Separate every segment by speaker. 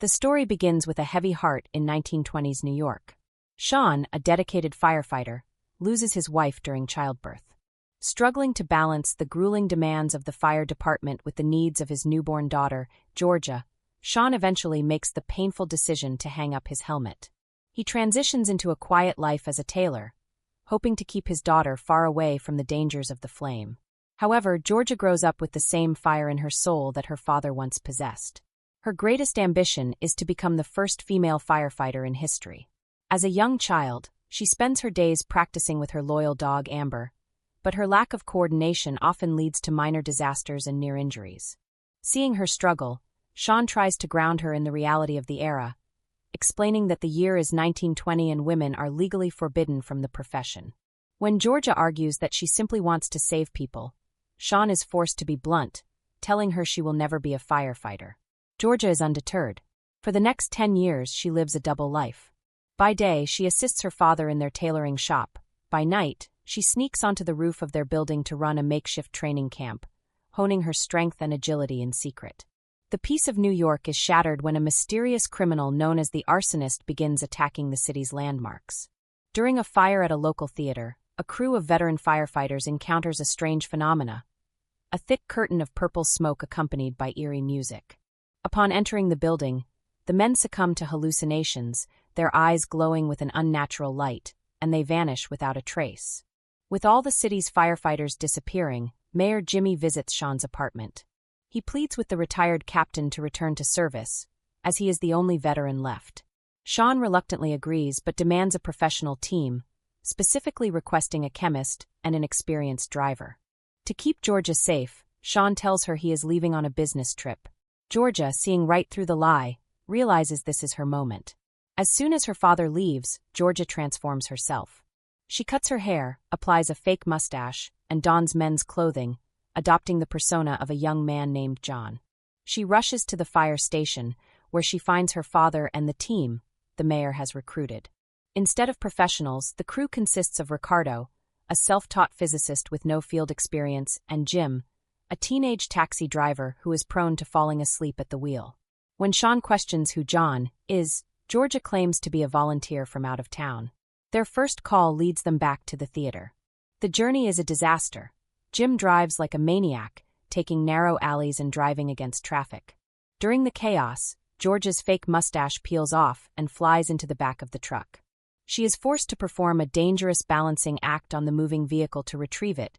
Speaker 1: The story begins with a heavy heart in 1920s New York. Sean, a dedicated firefighter, loses his wife during childbirth. Struggling to balance the grueling demands of the fire department with the needs of his newborn daughter, Georgia, Sean eventually makes the painful decision to hang up his helmet. He transitions into a quiet life as a tailor, hoping to keep his daughter far away from the dangers of the flame. However, Georgia grows up with the same fire in her soul that her father once possessed. Her greatest ambition is to become the first female firefighter in history. As a young child, she spends her days practicing with her loyal dog Amber, but her lack of coordination often leads to minor disasters and near injuries. Seeing her struggle, Sean tries to ground her in the reality of the era, explaining that the year is 1920 and women are legally forbidden from the profession. When Georgia argues that she simply wants to save people, Sean is forced to be blunt, telling her she will never be a firefighter. Georgia is undeterred. For the next 10 years, she lives a double life. By day, she assists her father in their tailoring shop. By night, she sneaks onto the roof of their building to run a makeshift training camp, honing her strength and agility in secret. The peace of New York is shattered when a mysterious criminal known as the Arsonist begins attacking the city's landmarks. During a fire at a local theater, a crew of veteran firefighters encounters a strange phenomena: a thick curtain of purple smoke accompanied by eerie music. Upon entering the building, the men succumb to hallucinations, their eyes glowing with an unnatural light, and they vanish without a trace. With all the city's firefighters disappearing, Mayor Jimmy visits Sean's apartment. He pleads with the retired captain to return to service, as he is the only veteran left. Sean reluctantly agrees but demands a professional team, specifically requesting a chemist and an experienced driver. To keep Georgia safe, Sean tells her he is leaving on a business trip. Georgia, seeing right through the lie, realizes this is her moment. As soon as her father leaves, Georgia transforms herself. She cuts her hair, applies a fake mustache, and dons men's clothing, adopting the persona of a young man named John. She rushes to the fire station, where she finds her father and the team the mayor has recruited. Instead of professionals, the crew consists of Ricardo, a self-taught physicist with no field experience, and Jim, a teenage taxi driver who is prone to falling asleep at the wheel. When Sean questions who John is, Georgia claims to be a volunteer from out of town. Their first call leads them back to the theater. The journey is a disaster. Jim drives like a maniac, taking narrow alleys and driving against traffic. During the chaos, Georgia's fake mustache peels off and flies into the back of the truck. She is forced to perform a dangerous balancing act on the moving vehicle to retrieve it,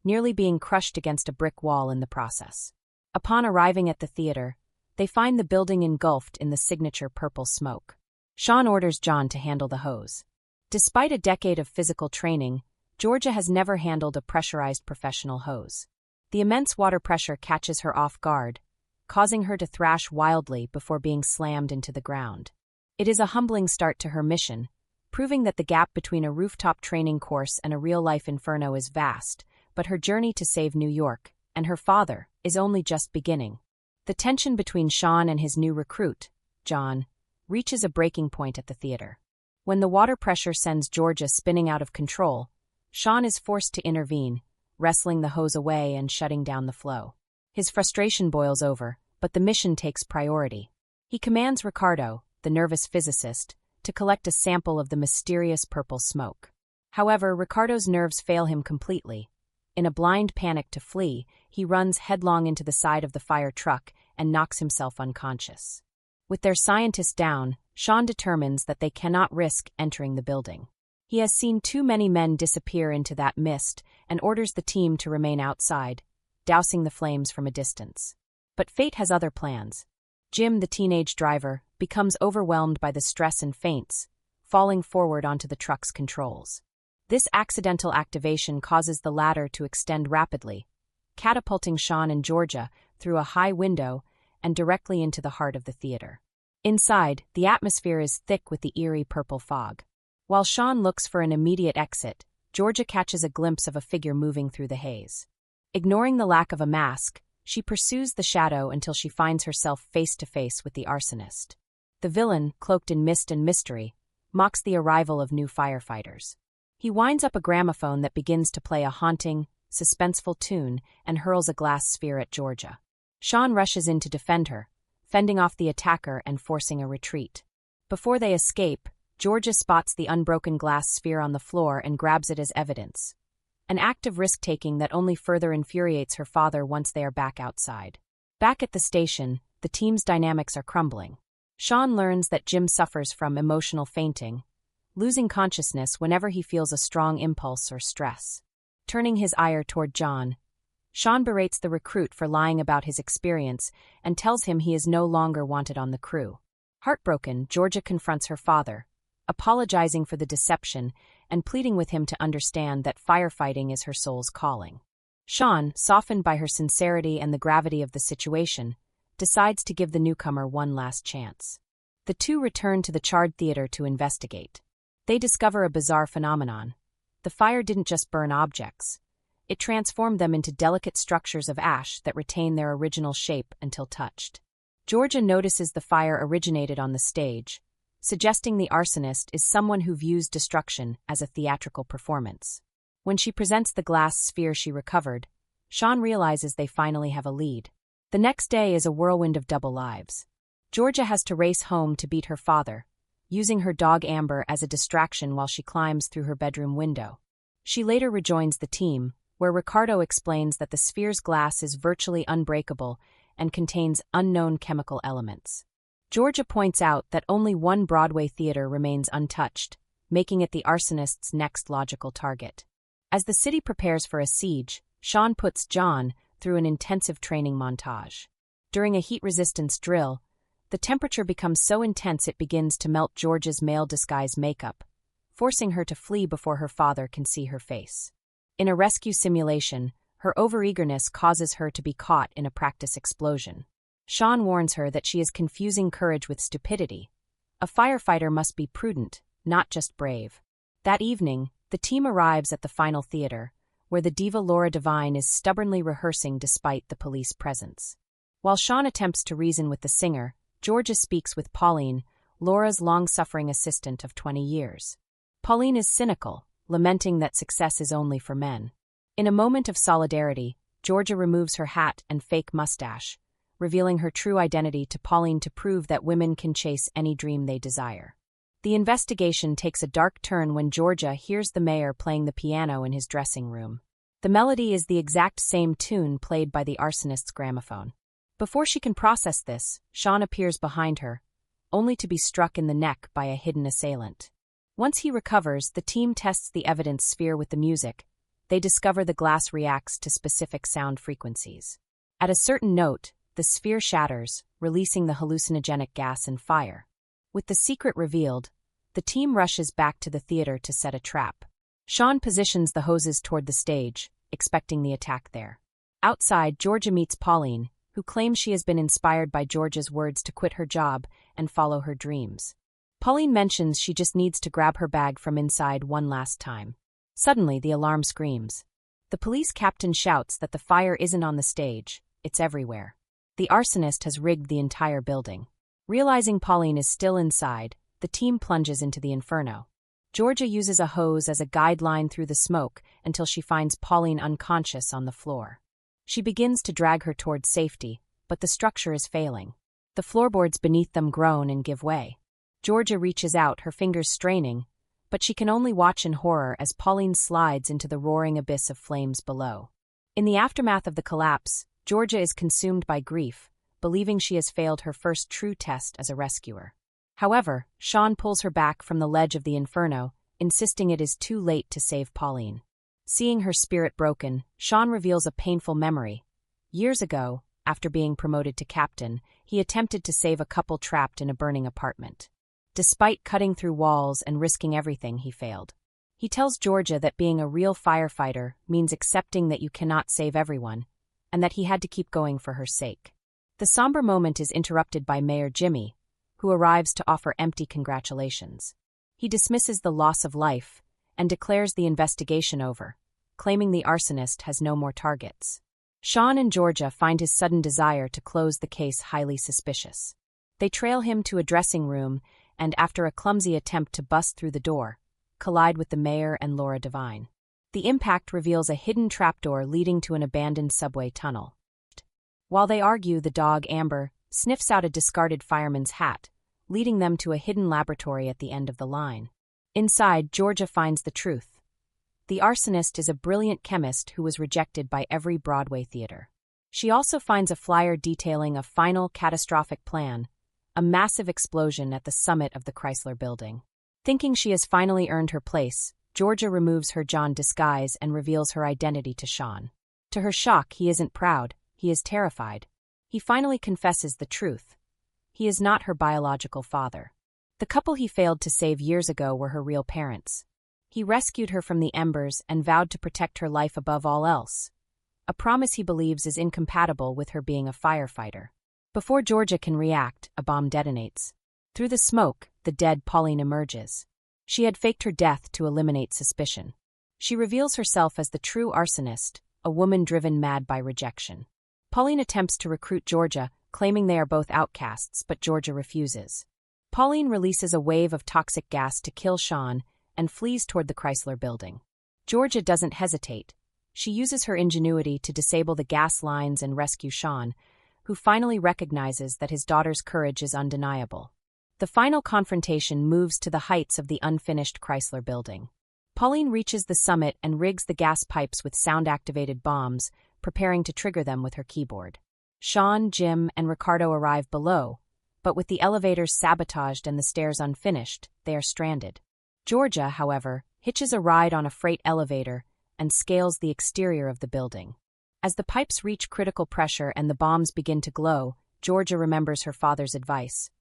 Speaker 1: nearly being crushed against a brick wall in the process. Upon arriving at the theater, they find the building engulfed in the signature purple smoke. Sean orders John to handle the hose. Despite a decade of physical training, Georgia has never handled a pressurized professional hose. The immense water pressure catches her off guard, causing her to thrash wildly before being slammed into the ground. It is a humbling start to her mission, proving that the gap between a rooftop training course and a real-life inferno is vast, but her journey to save New York, and her father, is only just beginning. The tension between Sean and his new recruit, John, reaches a breaking point at the theater. When the water pressure sends Georgia spinning out of control, Sean is forced to intervene, wrestling the hose away and shutting down the flow. His frustration boils over, but the mission takes priority. He commands Ricardo, the nervous physicist, to collect a sample of the mysterious purple smoke. However, Ricardo's nerves fail him completely. In a blind panic to flee, he runs headlong into the side of the fire truck and knocks himself unconscious. With their scientist down, Sean determines that they cannot risk entering the building. He has seen too many men disappear into that mist and orders the team to remain outside, dousing the flames from a distance. But fate has other plans. Jim, the teenage driver, becomes overwhelmed by the stress and faints, falling forward onto the truck's controls. This accidental activation causes the ladder to extend rapidly, catapulting Sean and Georgia through a high window and directly into the heart of the theater. Inside, the atmosphere is thick with the eerie purple fog. While Sean looks for an immediate exit, Georgia catches a glimpse of a figure moving through the haze. Ignoring the lack of a mask, she pursues the shadow until she finds herself face-to-face with the Arsonist. The villain, cloaked in mist and mystery, mocks the arrival of new firefighters. He winds up a gramophone that begins to play a haunting, suspenseful tune and hurls a glass sphere at Georgia. Sean rushes in to defend her, fending off the attacker and forcing a retreat. Before they escape, Georgia spots the unbroken glass sphere on the floor and grabs it as evidence. An act of risk-taking that only further infuriates her father once they are back outside. Back at the station, the team's dynamics are crumbling. Sean learns that Jim suffers from emotional fainting, losing consciousness whenever he feels a strong impulse or stress. Turning his ire toward John, Sean berates the recruit for lying about his experience and tells him he is no longer wanted on the crew. Heartbroken, Georgia confronts her father, apologizing for the deception and pleading with him to understand that firefighting is her soul's calling. Sean, softened by her sincerity and the gravity of the situation, decides to give the newcomer one last chance. The two return to the charred theater to investigate. They discover a bizarre phenomenon. The fire didn't just burn objects. It transformed them into delicate structures of ash that retain their original shape until touched. Georgia notices the fire originated on the stage, suggesting the arsonist is someone who views destruction as a theatrical performance. When she presents the glass sphere she recovered, Sean realizes they finally have a lead. The next day is a whirlwind of double lives. Georgia has to race home to beat her father, using her dog Amber as a distraction while she climbs through her bedroom window. She later rejoins the team, where Ricardo explains that the sphere's glass is virtually unbreakable and contains unknown chemical elements. Georgia points out that only one Broadway theater remains untouched, making it the arsonist's next logical target. As the city prepares for a siege, Sean puts John through an intensive training montage. During a heat resistance drill, the temperature becomes so intense it begins to melt Georgia's male disguise makeup, forcing her to flee before her father can see her face. In a rescue simulation, her overeagerness causes her to be caught in a practice explosion. Sean warns her that she is confusing courage with stupidity. A firefighter must be prudent, not just brave. That evening, the team arrives at the final theater, where the diva Laura Devine is stubbornly rehearsing despite the police presence. While Sean attempts to reason with the singer, Georgia speaks with Pauline, Laura's long-suffering assistant of 20 years. Pauline is cynical, lamenting that success is only for men. In a moment of solidarity, Georgia removes her hat and fake mustache, revealing her true identity to Pauline to prove that women can chase any dream they desire. The investigation takes a dark turn when Georgia hears the mayor playing the piano in his dressing room. The melody is the exact same tune played by the arsonist's gramophone. Before she can process this, Sean appears behind her, only to be struck in the neck by a hidden assailant. Once he recovers, the team tests the evidence sphere with the music. They discover the glass reacts to specific sound frequencies. At a certain note, the sphere shatters, releasing the hallucinogenic gas and fire. With the secret revealed, the team rushes back to the theater to set a trap. Sean positions the hoses toward the stage, expecting the attack there. Outside, Georgia meets Pauline, who claims she has been inspired by Georgia's words to quit her job and follow her dreams. Pauline mentions she just needs to grab her bag from inside one last time. Suddenly, the alarm screams. The police captain shouts that the fire isn't on the stage, it's everywhere. The arsonist has rigged the entire building. Realizing Pauline is still inside, the team plunges into the inferno. Georgia uses a hose as a guideline through the smoke until she finds Pauline unconscious on the floor. She begins to drag her towards safety, but the structure is failing. The floorboards beneath them groan and give way. Georgia reaches out, her fingers straining, but she can only watch in horror as Pauline slides into the roaring abyss of flames below. In the aftermath of the collapse, Georgia is consumed by grief, believing she has failed her first true test as a rescuer. However, Sean pulls her back from the ledge of the inferno, insisting it is too late to save Pauline. Seeing her spirit broken, Sean reveals a painful memory. Years ago, after being promoted to captain, he attempted to save a couple trapped in a burning apartment. Despite cutting through walls and risking everything, he failed. He tells Georgia that being a real firefighter means accepting that you cannot save everyone, and that he had to keep going for her sake. The somber moment is interrupted by Mayor Jimmy, who arrives to offer empty congratulations. He dismisses the loss of life and declares the investigation over, claiming the arsonist has no more targets. Sean and Georgia find his sudden desire to close the case highly suspicious. They trail him to a dressing room and, after a clumsy attempt to bust through the door, collide with the mayor and Laura Devine. The impact reveals a hidden trapdoor leading to an abandoned subway tunnel. While they argue, the dog Amber sniffs out a discarded fireman's hat, leading them to a hidden laboratory at the end of the line. Inside, Georgia finds the truth. The arsonist is a brilliant chemist who was rejected by every Broadway theater. She also finds a flyer detailing a final catastrophic plan, a massive explosion at the summit of the Chrysler Building. Thinking she has finally earned her place, Georgia removes her John disguise and reveals her identity to Sean. To her shock, he isn't proud, he is terrified. He finally confesses the truth. He is not her biological father. The couple he failed to save years ago were her real parents. He rescued her from the embers and vowed to protect her life above all else, a promise he believes is incompatible with her being a firefighter. Before Georgia can react, a bomb detonates. Through the smoke, the dead Pauline emerges. She had faked her death to eliminate suspicion. She reveals herself as the true arsonist, a woman driven mad by rejection. Pauline attempts to recruit Georgia, claiming they are both outcasts, but Georgia refuses. Pauline releases a wave of toxic gas to kill Sean and flees toward the Chrysler Building. Georgia doesn't hesitate. She uses her ingenuity to disable the gas lines and rescue Sean, who finally recognizes that his daughter's courage is undeniable. The final confrontation moves to the heights of the unfinished Chrysler Building. Pauline reaches the summit and rigs the gas pipes with sound-activated bombs, preparing to trigger them with her keyboard. Sean, Jim, and Ricardo arrive below, but with the elevators sabotaged and the stairs unfinished, they are stranded. Georgia, however, hitches a ride on a freight elevator and scales the exterior of the building. As the pipes reach critical pressure and the bombs begin to glow, Georgia remembers her father's advice.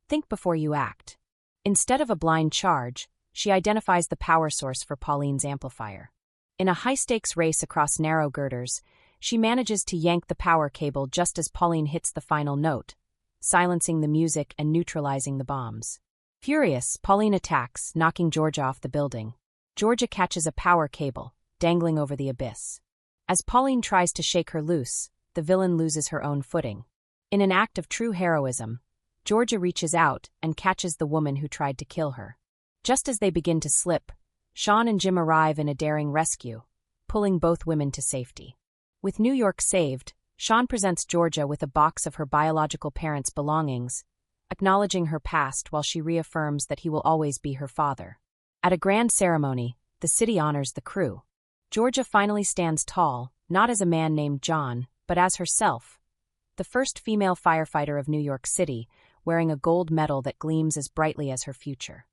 Speaker 1: Think before you act. Instead of a blind charge, she identifies the power source for Pauline's amplifier. In a high-stakes race across narrow girders, she manages to yank the power cable just as Pauline hits the final note, silencing the music and neutralizing the bombs. Furious, Pauline attacks, knocking Georgia off the building. Georgia catches a power cable, dangling over the abyss. As Pauline tries to shake her loose, the villain loses her own footing. In an act of true heroism, Georgia reaches out and catches the woman who tried to kill her. Just as they begin to slip, Sean and Jim arrive in a daring rescue, pulling both women to safety. With New York saved, Sean presents Georgia with a box of her biological parents' belongings, acknowledging her past while she reaffirms that he will always be her father. At a grand ceremony, the city honors the crew. Georgia finally stands tall, not as a man named John, but as herself, the first female firefighter of New York City, wearing a gold medal that gleams as brightly as her future.